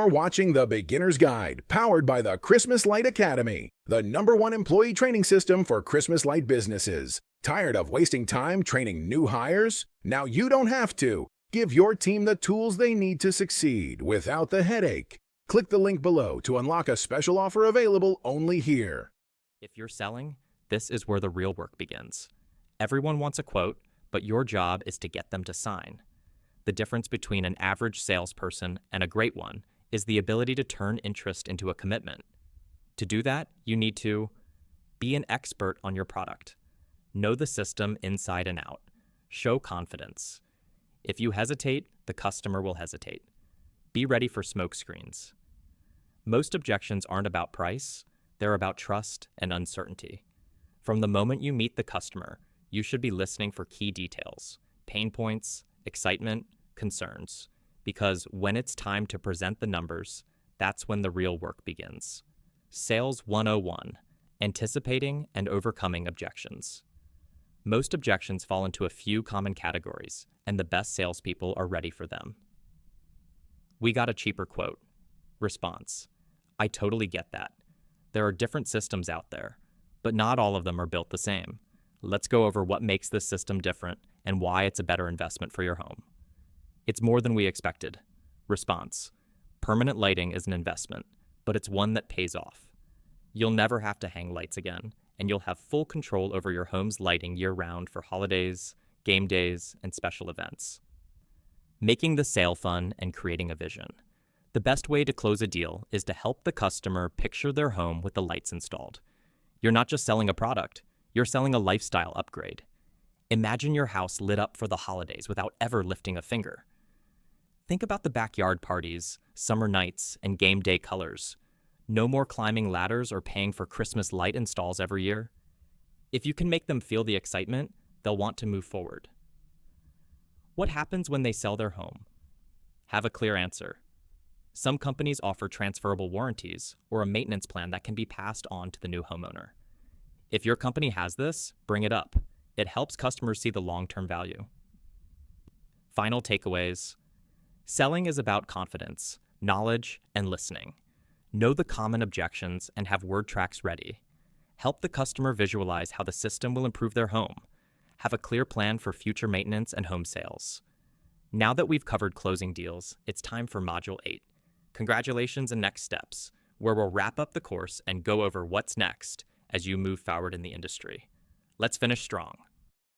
You're watching The Beginner's Guide, powered by the Christmas Light Academy, the #1 employee training system for Christmas light businesses. Tired of wasting time training new hires? Now you don't have to. Give your team the tools they need to succeed without the headache. Click the link below to unlock a special offer available only here. If you're selling, this is where the real work begins. Everyone wants a quote, but your job is to get them to sign. The difference between an average salesperson and a great one is the ability to turn interest into a commitment. To do that, you need to be an expert on your product. Know the system inside and out. Show confidence. If you hesitate, the customer will hesitate. Be ready for smoke screens. Most objections aren't about price, they're about trust and uncertainty. From the moment you meet the customer, you should be listening for key details, pain points, excitement, concerns, because when it's time to present the numbers, that's when the real work begins. Sales 101, anticipating and overcoming objections. Most objections fall into a few common categories, and the best salespeople are ready for them. We got a cheaper quote. Response: I totally get that. There are different systems out there, but not all of them are built the same. Let's go over what makes this system different and why it's a better investment for your home. It's more than we expected. Response: permanent lighting is an investment, but it's one that pays off. You'll never have to hang lights again, and you'll have full control over your home's lighting year-round for holidays, game days, and special events. Making the sale fun and creating a vision. The best way to close a deal is to help the customer picture their home with the lights installed. You're not just selling a product, you're selling a lifestyle upgrade. Imagine your house lit up for the holidays without ever lifting a finger. Think about the backyard parties, summer nights, and game day colors. No more climbing ladders or paying for Christmas light installs every year. If you can make them feel the excitement, they'll want to move forward. What happens when they sell their home? Have a clear answer. Some companies offer transferable warranties or a maintenance plan that can be passed on to the new homeowner. If your company has this, bring it up. It helps customers see the long-term value. Final takeaways. Selling is about confidence, knowledge, and listening. Know the common objections and have word tracks ready. Help the customer visualize how the system will improve their home. Have a clear plan for future maintenance and home sales. Now that we've covered closing deals, it's time for Module 8. Congratulations and next steps, where we'll wrap up the course and go over what's next as you move forward in the industry. Let's finish strong.